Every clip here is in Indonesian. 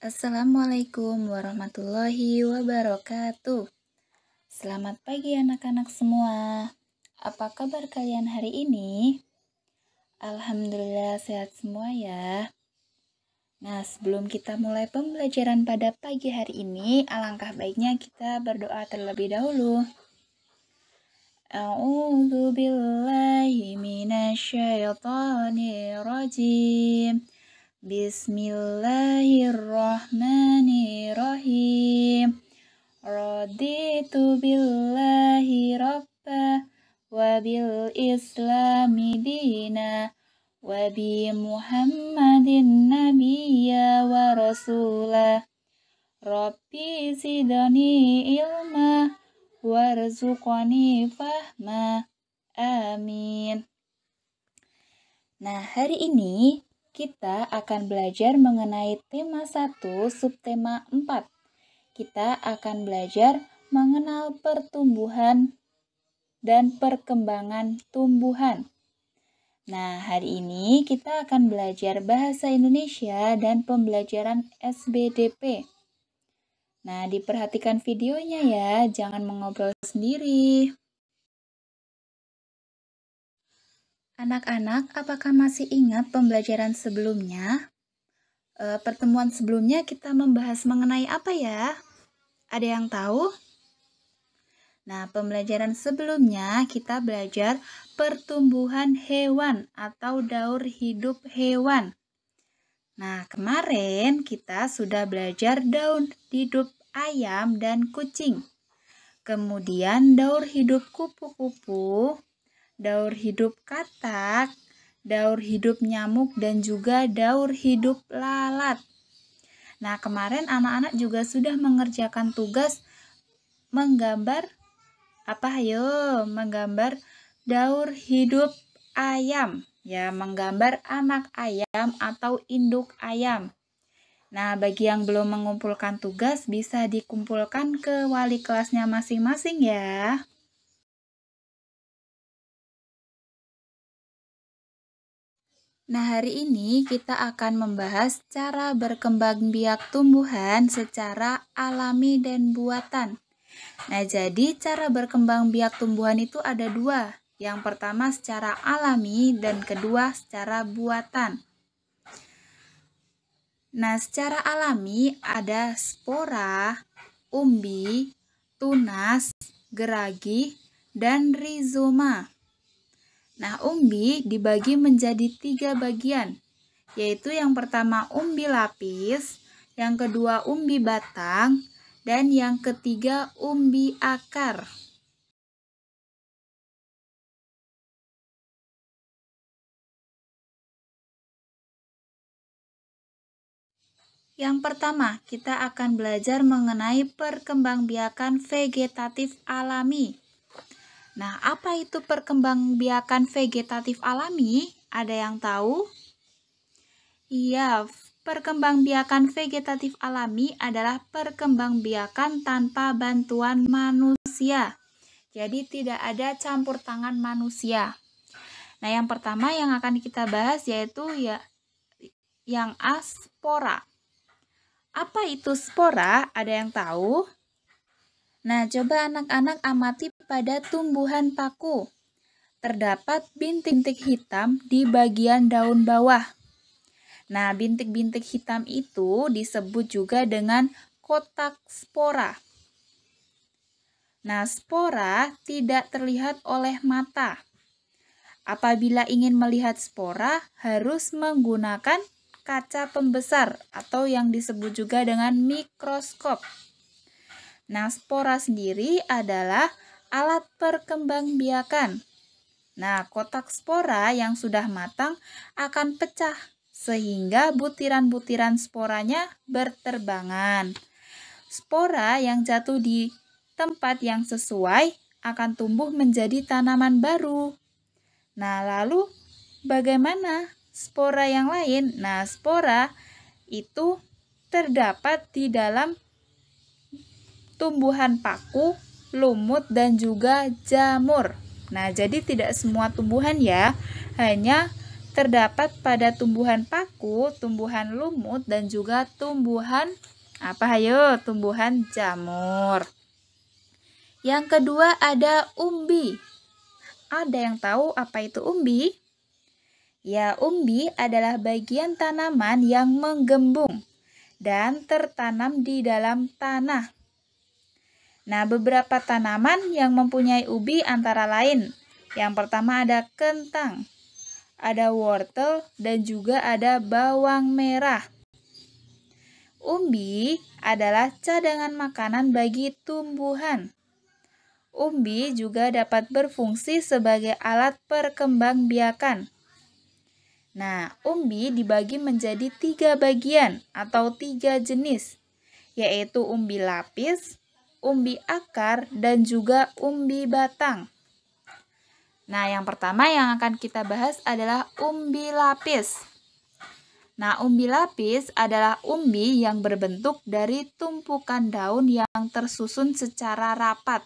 Assalamualaikum warahmatullahi wabarakatuh. Selamat pagi anak-anak semua. Apa kabar kalian hari ini? Alhamdulillah sehat semua ya. Nah, sebelum kita mulai pembelajaran pada pagi hari ini, alangkah baiknya kita berdoa terlebih dahulu. A'udzu billahi minasyaitonir rajim. Bismillahirrahmanirrahim. Raditu billahi rabba wa bil islami dina wa bi Muhammadin nabiyya wa rasulah. Rabbi zidni ilma warzuqni fahma. Amin. Nah, hari ini kita akan belajar mengenai tema 1, subtema 4. Kita akan belajar mengenal pertumbuhan dan perkembangan tumbuhan. Nah, hari ini kita akan belajar bahasa Indonesia dan pembelajaran SBDP. Nah, diperhatikan videonya ya, jangan mengobrol sendiri. Anak-anak, apakah masih ingat pembelajaran sebelumnya? Pertemuan sebelumnya kita membahas mengenai apa ya? Ada yang tahu? Nah, pembelajaran sebelumnya kita belajar pertumbuhan hewan atau daur hidup hewan. Nah, kemarin kita sudah belajar daur hidup ayam dan kucing. Kemudian daur hidup kupu-kupu, daur hidup katak, daur hidup nyamuk, dan juga daur hidup lalat. Nah, kemarin anak-anak juga sudah mengerjakan tugas menggambar menggambar daur hidup ayam. Ya, menggambar anak ayam atau induk ayam. Nah, bagi yang belum mengumpulkan tugas bisa dikumpulkan ke wali kelasnya masing-masing ya. Nah, hari ini kita akan membahas cara berkembang biak tumbuhan secara alami dan buatan. Nah, jadi cara berkembang biak tumbuhan itu ada dua. Yang pertama secara alami dan kedua secara buatan. Nah, secara alami ada spora, umbi, tunas, geragi, dan rizoma. Nah, umbi dibagi menjadi 3 bagian, yaitu yang pertama umbi lapis, yang kedua umbi batang, dan yang ketiga umbi akar. Yang pertama, kita akan belajar mengenai perkembangbiakan vegetatif alami. Nah, apa itu perkembangbiakan vegetatif alami? Ada yang tahu? Iya, perkembangbiakan vegetatif alami adalah perkembangbiakan tanpa bantuan manusia. Jadi tidak ada campur tangan manusia. Nah, yang pertama yang akan kita bahas yaitu yang spora. Apa itu spora? Ada yang tahu? Nah, coba anak-anak amati pada tumbuhan paku. Terdapat bintik-bintik hitam di bagian daun bawah. Nah, bintik-bintik hitam itu disebut juga dengan kotak spora. Nah, spora tidak terlihat oleh mata. Apabila ingin melihat spora, harus menggunakan kaca pembesar atau yang disebut juga dengan mikroskop. Nah, spora sendiri adalah alat perkembangbiakan. Nah, kotak spora yang sudah matang akan pecah sehingga butiran-butiran sporanya berterbangan. Spora yang jatuh di tempat yang sesuai akan tumbuh menjadi tanaman baru. Nah, lalu bagaimana spora yang lain? Nah, spora itu terdapat di dalam tumbuhan paku, lumut, dan juga jamur. Nah, jadi tidak semua tumbuhan ya, hanya terdapat pada tumbuhan paku, tumbuhan lumut, dan juga tumbuhan tumbuhan jamur. Yang kedua ada umbi. Ada yang tahu apa itu umbi? Ya, umbi adalah bagian tanaman yang menggembung dan tertanam di dalam tanah. Nah, beberapa tanaman yang mempunyai umbi antara lain. Yang pertama ada kentang, ada wortel, dan juga ada bawang merah. Umbi adalah cadangan makanan bagi tumbuhan. Umbi juga dapat berfungsi sebagai alat perkembangbiakan. Nah, umbi dibagi menjadi 3 bagian atau 3 jenis, yaitu umbi lapis, umbi akar, dan juga umbi batang. Nah, yang pertama yang akan kita bahas adalah umbi lapis. Nah, umbi lapis adalah umbi yang berbentuk dari tumpukan daun yang tersusun secara rapat.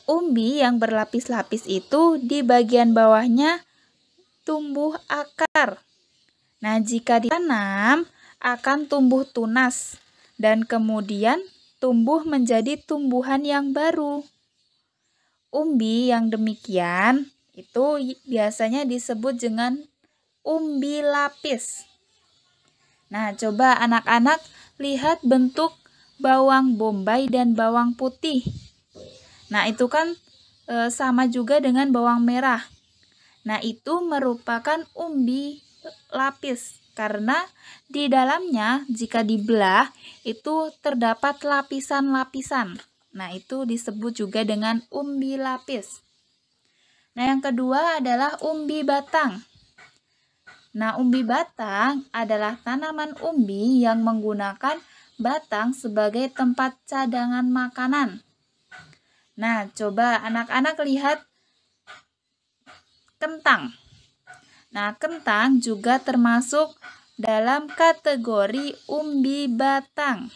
Umbi yang berlapis-lapis itu di bagian bawahnya tumbuh akar. Nah, jika ditanam akan tumbuh tunas dan kemudian tumbuh menjadi tumbuhan yang baru. Umbi yang demikian itu biasanya disebut dengan umbi lapis. Nah, coba anak-anak lihat bentuk bawang bombay dan bawang putih. Nah, itu kan sama juga dengan bawang merah. Nah, itu merupakan umbi lapis karena di dalamnya jika dibelah itu terdapat lapisan-lapisan. Nah, itu disebut juga dengan umbi lapis. Nah, yang kedua adalah umbi batang. Nah, umbi batang adalah tanaman umbi yang menggunakan batang sebagai tempat cadangan makanan. Nah, coba anak-anak lihat kentang. Nah, kentang juga termasuk dalam kategori umbi batang.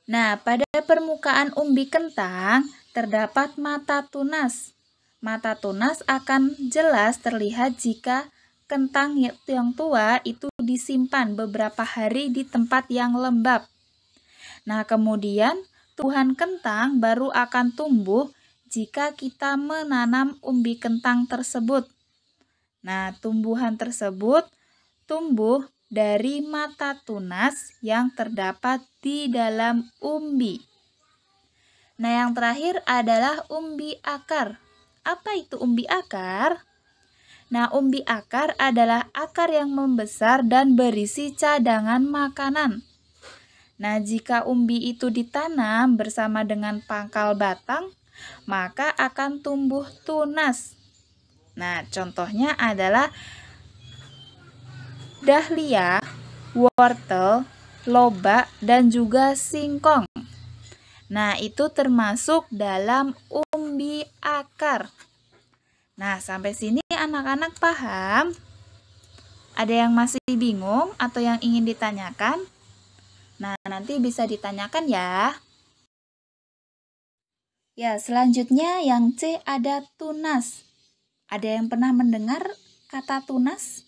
Nah, pada permukaan umbi kentang terdapat mata tunas. Mata tunas akan jelas terlihat jika kentang yang tua itu disimpan beberapa hari di tempat yang lembab. Nah, kemudian tumbuhan kentang baru akan tumbuh jika kita menanam umbi kentang tersebut. Nah, tumbuhan tersebut tumbuh dari mata tunas yang terdapat di dalam umbi. Nah, yang terakhir adalah umbi akar. Apa itu umbi akar? Nah, umbi akar adalah akar yang membesar dan berisi cadangan makanan. Nah, jika umbi itu ditanam bersama dengan pangkal batang, maka akan tumbuh tunas. Nah, contohnya adalah dahlia, wortel, lobak, dan juga singkong. Nah, itu termasuk dalam umbi akar. Nah, sampai sini anak-anak paham? Ada yang masih bingung atau yang ingin ditanyakan? Nah, nanti bisa ditanyakan ya. Ya, selanjutnya yang C ada tunas. Ada yang pernah mendengar kata tunas?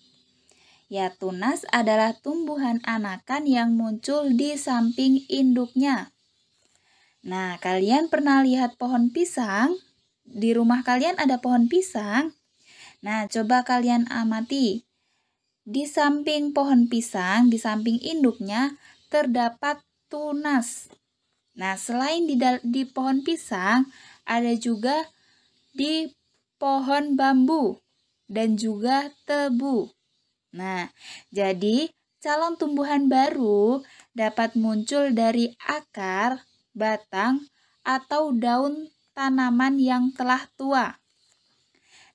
Ya, tunas adalah tumbuhan anakan yang muncul di samping induknya. Nah, kalian pernah lihat pohon pisang? Di rumah kalian ada pohon pisang? Nah, coba kalian amati. Di samping pohon pisang, di samping induknya, terdapat tunas. Nah, selain di pohon pisang, ada juga di pohon bambu dan juga tebu. Nah, jadi calon tumbuhan baru dapat muncul dari akar, batang, atau daun tanaman yang telah tua.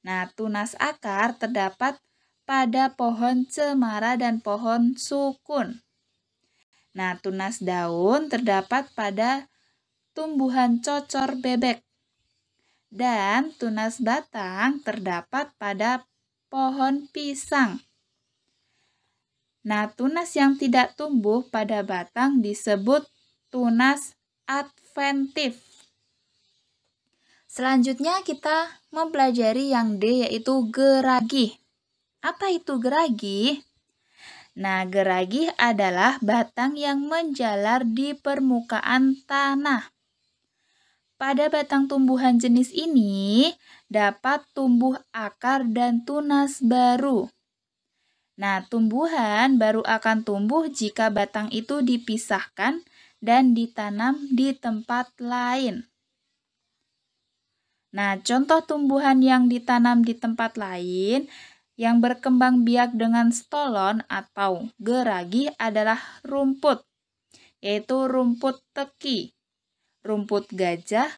Nah, tunas akar terdapat pada pohon cemara dan pohon sukun. Nah, tunas daun terdapat pada tumbuhan cocor bebek. Dan tunas batang terdapat pada pohon pisang. Nah, tunas yang tidak tumbuh pada batang disebut tunas adventif. Selanjutnya kita mempelajari yang D, yaitu geragih. Apa itu geragih? Nah, geragih adalah batang yang menjalar di permukaan tanah. Pada batang tumbuhan jenis ini dapat tumbuh akar dan tunas baru. Nah, tumbuhan baru akan tumbuh jika batang itu dipisahkan dan ditanam di tempat lain. Nah, contoh tumbuhan yang ditanam di tempat lain yang berkembang biak dengan stolon atau geragih adalah rumput, yaitu rumput teki, rumput gajah,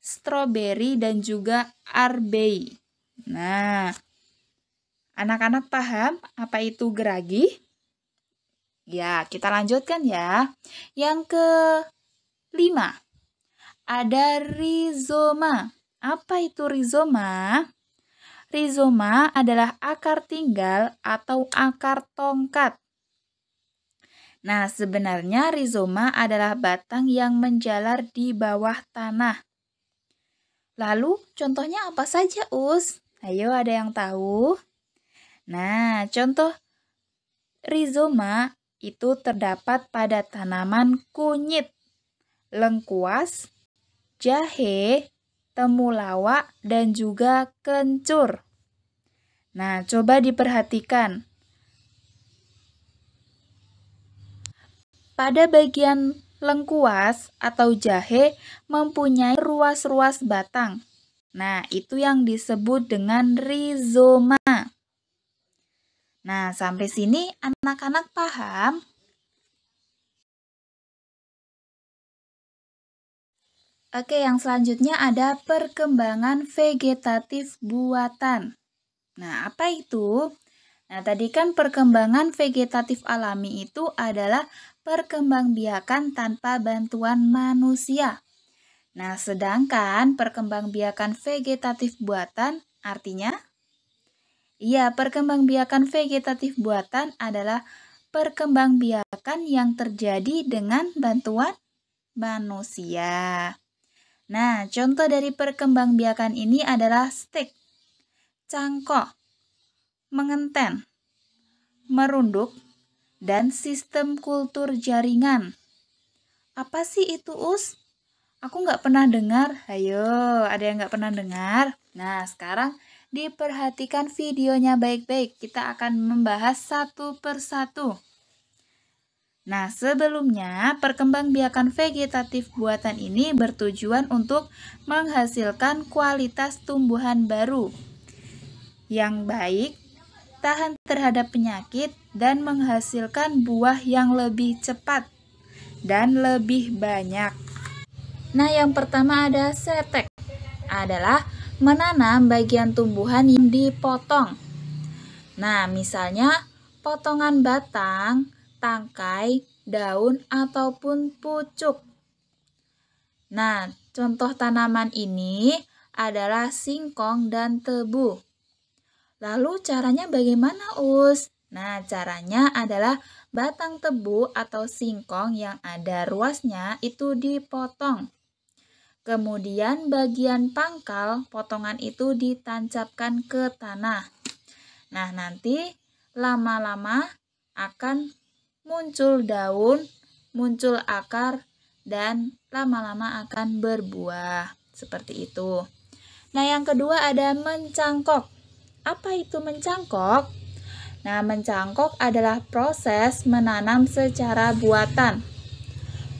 stroberi, dan juga arbei. Nah, anak-anak paham apa itu geragih? Ya, kita lanjutkan ya. Yang kelima, ada rizoma. Apa itu rizoma? Rizoma adalah akar tinggal atau akar tongkat. Nah, sebenarnya rizoma adalah batang yang menjalar di bawah tanah. Lalu, contohnya apa saja, Us? Ayo, ada yang tahu? Nah, contoh rizoma itu terdapat pada tanaman kunyit, lengkuas, jahe, temulawak, dan juga kencur. Nah, coba diperhatikan. Pada bagian lengkuas atau jahe mempunyai ruas-ruas batang. Nah, itu yang disebut dengan rizoma. Nah, sampai sini anak-anak paham? Oke, yang selanjutnya ada perkembangan vegetatif buatan. Nah, apa itu? Nah, tadi kan perkembangan vegetatif alami itu adalah perkembangbiakan tanpa bantuan manusia. Nah, sedangkan perkembangbiakan vegetatif buatan artinya? Iya, perkembangbiakan vegetatif buatan adalah perkembangbiakan yang terjadi dengan bantuan manusia. Nah, contoh dari perkembangbiakan ini adalah stek, cangkok, mengenten, merunduk, dan sistem kultur jaringan. Apa sih itu, Us? Aku nggak pernah dengar. Ayo, ada yang nggak pernah dengar? Nah, sekarang diperhatikan videonya baik-baik. Kita akan membahas satu persatu. Nah, sebelumnya perkembangbiakan vegetatif buatan ini bertujuan untuk menghasilkan kualitas tumbuhan baru yang baik, tahan terhadap penyakit, dan menghasilkan buah yang lebih cepat dan lebih banyak. Nah, yang pertama ada setek, adalah menanam bagian tumbuhan yang dipotong. Nah, misalnya potongan batang, tangkai, daun, ataupun pucuk. Nah, contoh tanaman ini adalah singkong dan tebu. Lalu caranya bagaimana, Us? Nah, caranya adalah batang tebu atau singkong yang ada ruasnya itu dipotong. Kemudian bagian pangkal potongan itu ditancapkan ke tanah. Nah, nanti lama-lama akan muncul daun, muncul akar, dan lama-lama akan berbuah. Seperti itu. Nah, yang kedua ada mencangkok. Apa itu mencangkok? Nah, mencangkok adalah proses menanam secara buatan.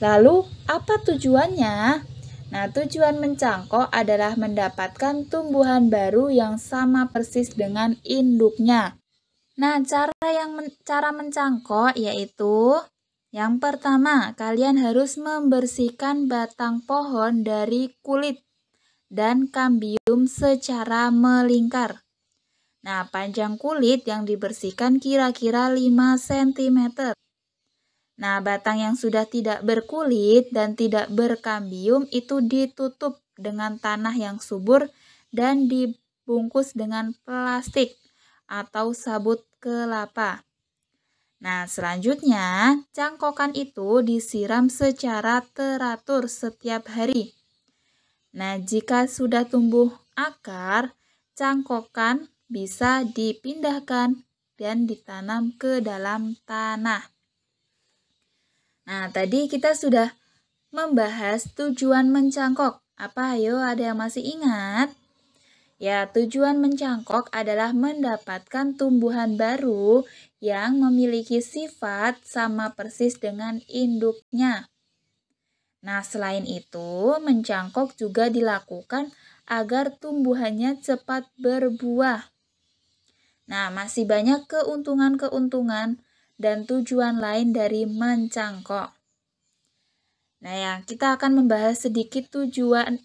Lalu, apa tujuannya? Nah, tujuan mencangkok adalah mendapatkan tumbuhan baru yang sama persis dengan induknya. Nah, cara mencangkok yaitu yang pertama, kalian harus membersihkan batang pohon dari kulit dan kambium secara melingkar. Nah, panjang kulit yang dibersihkan kira-kira 5 cm. Nah, batang yang sudah tidak berkulit dan tidak berkambium itu ditutup dengan tanah yang subur dan dibungkus dengan plastik atau sabut kelapa. Nah, selanjutnya cangkokan itu disiram secara teratur setiap hari. Nah, jika sudah tumbuh akar, cangkokan bisa dipindahkan dan ditanam ke dalam tanah. Nah, tadi kita sudah membahas tujuan mencangkok. Apa? Ayo, ada yang masih ingat? Ya, tujuan mencangkok adalah mendapatkan tumbuhan baru yang memiliki sifat sama persis dengan induknya. Nah, selain itu, mencangkok juga dilakukan agar tumbuhannya cepat berbuah. Nah, masih banyak keuntungan-keuntungan dan tujuan lain dari mencangkok. Nah, ya, kita akan membahas sedikit tujuan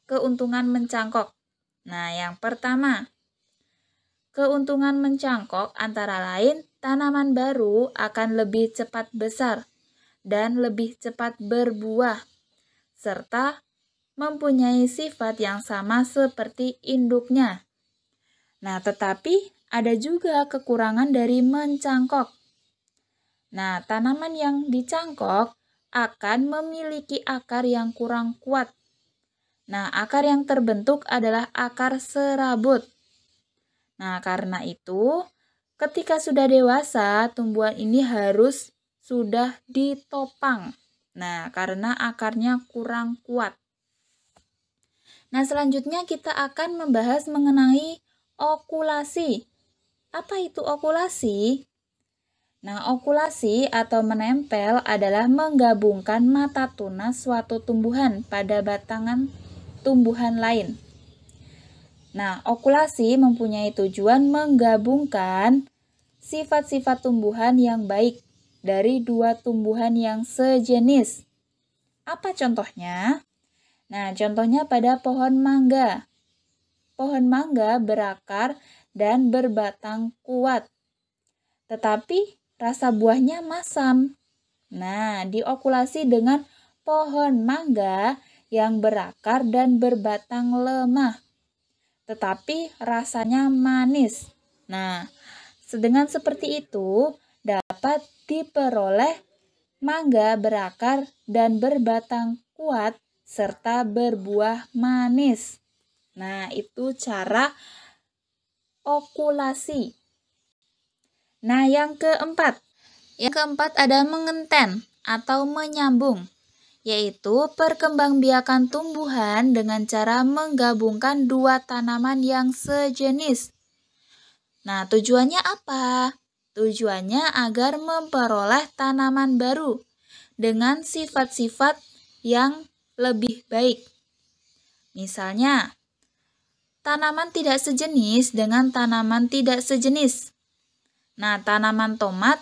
keuntungan mencangkok. Nah, yang pertama, keuntungan mencangkok antara lain tanaman baru akan lebih cepat besar dan lebih cepat berbuah, serta mempunyai sifat yang sama seperti induknya. Nah, tetapi ada juga kekurangan dari mencangkok. Nah, tanaman yang dicangkok akan memiliki akar yang kurang kuat. Nah, akar yang terbentuk adalah akar serabut. Nah, karena itu, ketika sudah dewasa, tumbuhan ini harus sudah ditopang. Nah, karena akarnya kurang kuat. Nah, selanjutnya kita akan membahas mengenai okulasi. Apa itu okulasi? Nah, okulasi atau menempel adalah menggabungkan mata tunas suatu tumbuhan pada batangan tumbuhan lain. Nah, okulasi mempunyai tujuan menggabungkan sifat-sifat tumbuhan yang baik dari dua tumbuhan yang sejenis. Apa contohnya? Nah, contohnya pada pohon mangga. Pohon mangga berakar dan berbatang kuat, tetapi rasa buahnya masam. Nah, diokulasi dengan pohon mangga yang berakar dan berbatang lemah, tetapi rasanya manis. Nah, dengan seperti itu dapat diperoleh mangga berakar dan berbatang kuat serta berbuah manis. Nah, itu cara okulasi. Nah, yang keempat ada mengenten atau menyambung, yaitu perkembangbiakan tumbuhan dengan cara menggabungkan dua tanaman yang sejenis. Nah, tujuannya apa? Tujuannya agar memperoleh tanaman baru dengan sifat-sifat yang lebih baik. Misalnya, tanaman tidak sejenis dengan tanaman tidak sejenis. Nah, tanaman tomat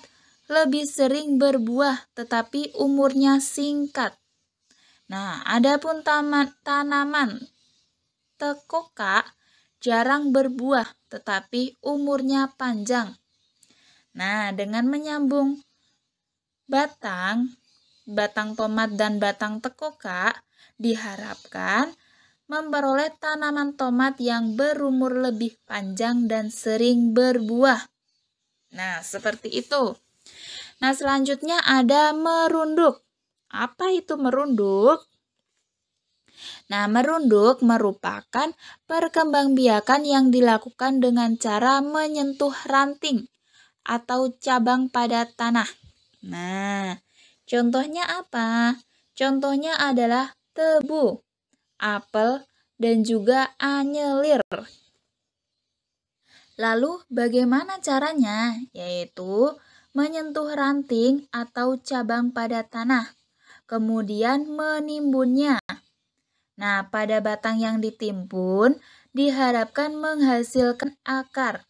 lebih sering berbuah tetapi umurnya singkat. Nah, adapun tanaman tekoka jarang berbuah tetapi umurnya panjang. Nah, dengan menyambung batang tomat dan batang tekoka diharapkan memperoleh tanaman tomat yang berumur lebih panjang dan sering berbuah. Nah, seperti itu. Nah, selanjutnya ada merunduk. Apa itu merunduk? Nah, merunduk merupakan perkembangbiakan yang dilakukan dengan cara menyentuh ranting atau cabang pada tanah. Nah, contohnya apa? Contohnya adalah tebu, apel, dan juga anyelir. Lalu bagaimana caranya? Yaitu menyentuh ranting atau cabang pada tanah, kemudian menimbunnya. Nah, pada batang yang ditimbun diharapkan menghasilkan akar.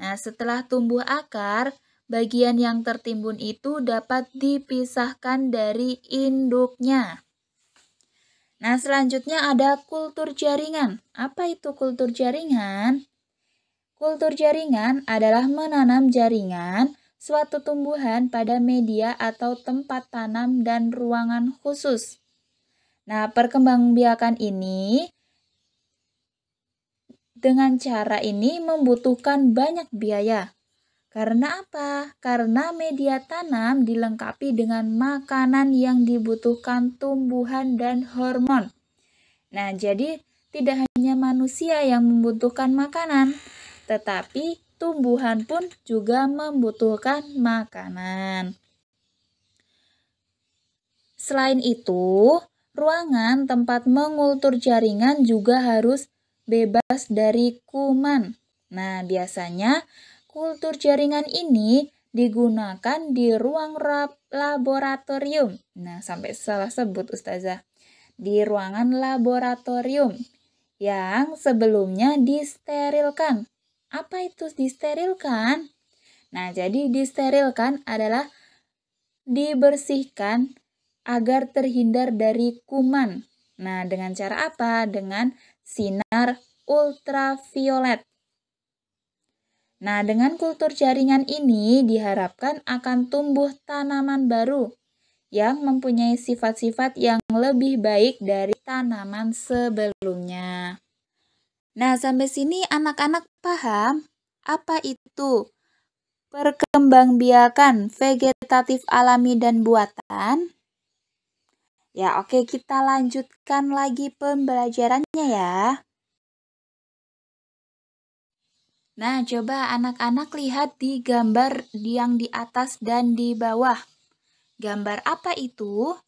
Nah, setelah tumbuh akar, bagian yang tertimbun itu dapat dipisahkan dari induknya. Nah, selanjutnya ada kultur jaringan. Apa itu kultur jaringan? Kultur jaringan adalah menanam jaringan suatu tumbuhan pada media atau tempat tanam dan ruangan khusus. Nah, perkembangbiakan ini dengan cara ini membutuhkan banyak biaya. Karena apa? Karena media tanam dilengkapi dengan makanan yang dibutuhkan tumbuhan dan hormon. Nah, jadi tidak hanya manusia yang membutuhkan makanan, tetapi tumbuhan pun juga membutuhkan makanan. Selain itu, ruangan tempat mengultur jaringan juga harus bebas dari kuman. Nah, biasanya kultur jaringan ini digunakan di ruang laboratorium. Nah, sampai salah sebut Ustazah. Di ruangan laboratorium yang sebelumnya disterilkan. Apa itu disterilkan? Nah, jadi disterilkan adalah dibersihkan agar terhindar dari kuman. Nah, dengan cara apa? Dengan sinar ultraviolet. Nah, dengan kultur jaringan ini diharapkan akan tumbuh tanaman baru yang mempunyai sifat-sifat yang lebih baik dari tanaman sebelumnya. Nah, sampai sini anak-anak paham apa itu perkembangbiakan vegetatif alami dan buatan? Ya, oke, kita lanjutkan lagi pembelajarannya ya. Nah, coba anak-anak lihat di gambar yang di atas dan di bawah. Gambar apa itu?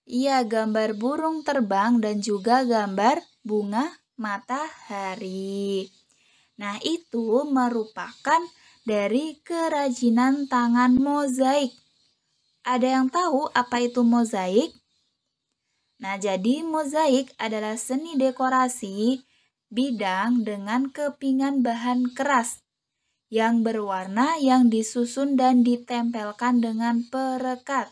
Iya, gambar burung terbang dan juga gambar bunga matahari. Nah, itu merupakan dari kerajinan tangan mozaik. Ada yang tahu apa itu mozaik? Nah, jadi mozaik adalah seni dekorasi bidang dengan kepingan bahan keras yang berwarna yang disusun dan ditempelkan dengan perekat.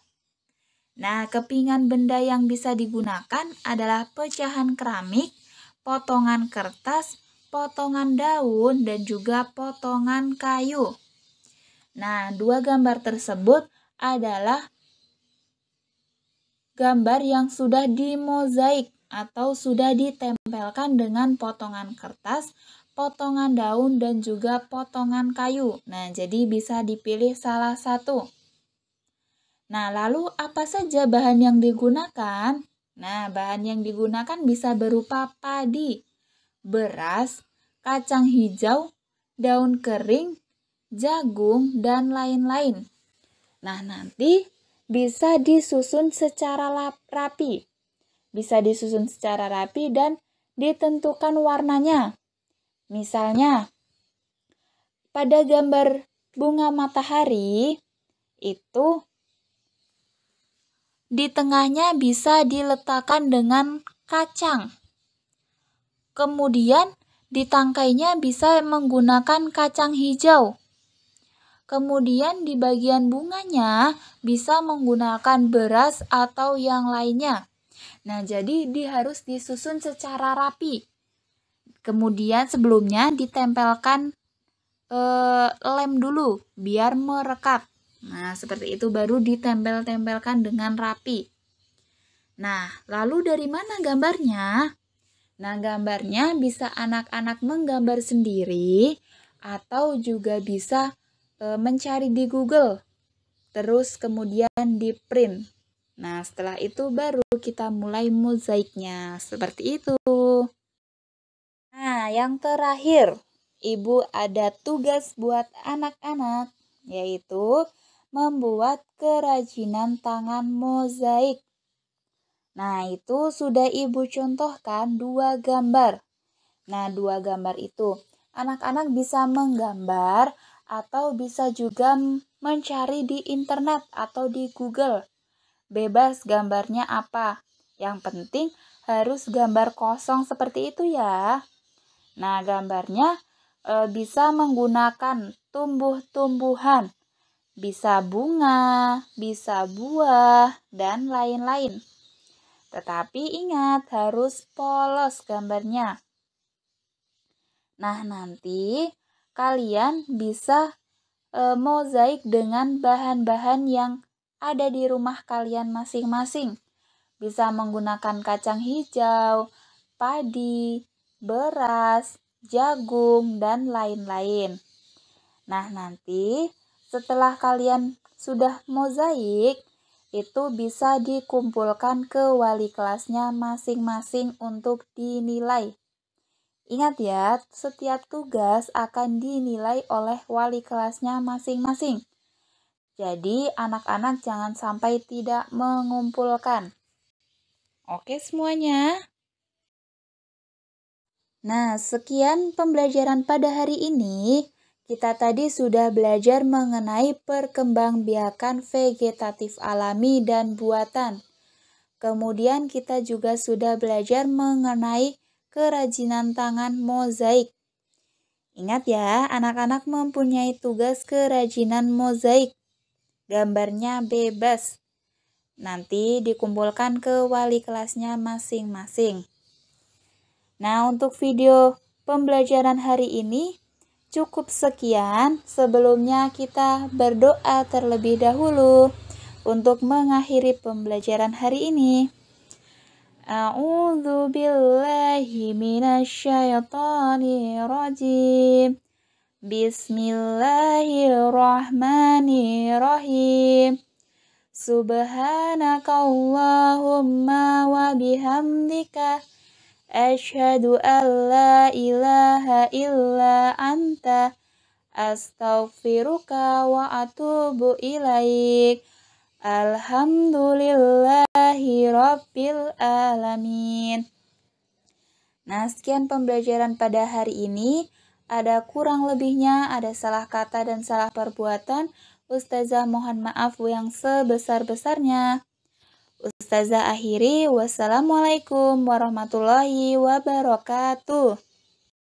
Nah, kepingan benda yang bisa digunakan adalah pecahan keramik, potongan kertas, potongan daun, dan juga potongan kayu. Nah, dua gambar tersebut adalah gambar yang sudah dimozaik atau sudah ditempelkan dengan potongan kertas, potongan daun, dan juga potongan kayu. Nah, jadi bisa dipilih salah satu. Nah, lalu apa saja bahan yang digunakan? Nah, bahan yang digunakan bisa berupa padi, beras, kacang hijau, daun kering, jagung, dan lain-lain. Nah, nanti bisa disusun secara rapi. Bisa disusun secara rapi dan ditentukan warnanya. Misalnya, pada gambar bunga matahari, itu di tengahnya bisa diletakkan dengan kacang. Kemudian di tangkainya bisa menggunakan kacang hijau. Kemudian di bagian bunganya bisa menggunakan beras atau yang lainnya. Nah, jadi harus disusun secara rapi. Kemudian sebelumnya ditempelkan lem dulu biar merekat. Nah, seperti itu baru ditempel-tempelkan dengan rapi. Nah, lalu dari mana gambarnya? Nah, gambarnya bisa anak-anak menggambar sendiri atau juga bisa mencari di Google, terus kemudian di print. Nah, setelah itu baru kita mulai mozaiknya, seperti itu. Nah, yang terakhir, Ibu ada tugas buat anak-anak, yaitu membuat kerajinan tangan mozaik. Nah, itu sudah Ibu contohkan dua gambar. Nah, dua gambar itu, anak-anak bisa menggambar atau bisa juga mencari di internet atau di Google. Bebas gambarnya apa. Yang penting harus gambar kosong seperti itu ya. Nah, gambarnya bisa menggunakan tumbuh-tumbuhan. Bisa bunga, bisa buah, dan lain-lain. Tetapi ingat harus polos gambarnya. Nah, nanti kalian bisa mozaik dengan bahan-bahan yang ada di rumah kalian masing-masing. Bisa menggunakan kacang hijau, padi, beras, jagung, dan lain-lain. Nah, nanti setelah kalian sudah mozaik, itu bisa dikumpulkan ke wali kelasnya masing-masing untuk dinilai. Ingat ya, setiap tugas akan dinilai oleh wali kelasnya masing-masing. Jadi, anak-anak jangan sampai tidak mengumpulkan. Oke semuanya. Nah, sekian pembelajaran pada hari ini. Kita tadi sudah belajar mengenai perkembangbiakan vegetatif alami dan buatan. Kemudian kita juga sudah belajar mengenai kerajinan tangan mozaik. Ingat ya, anak-anak mempunyai tugas kerajinan mozaik. Gambarnya bebas. Nanti dikumpulkan ke wali kelasnya masing-masing. Nah, untuk video pembelajaran hari ini cukup sekian. Sebelumnya kita berdoa terlebih dahulu untuk mengakhiri pembelajaran hari ini. A'udzu billahi minasyaitonir rajim. Bismillahirrahmanirrahim. Subhanakallahumma wa bihamdika asyhadu an la ilaha illa anta astaghfiruka wa atubu ilaik. Alhamdulillahi rabbil alamin. Nah, sekian pembelajaran pada hari ini. Ada kurang lebihnya, ada salah kata dan salah perbuatan. Ustazah mohon maaf yang sebesar-besarnya. Ustazah akhiri, wassalamualaikum warahmatullahi wabarakatuh.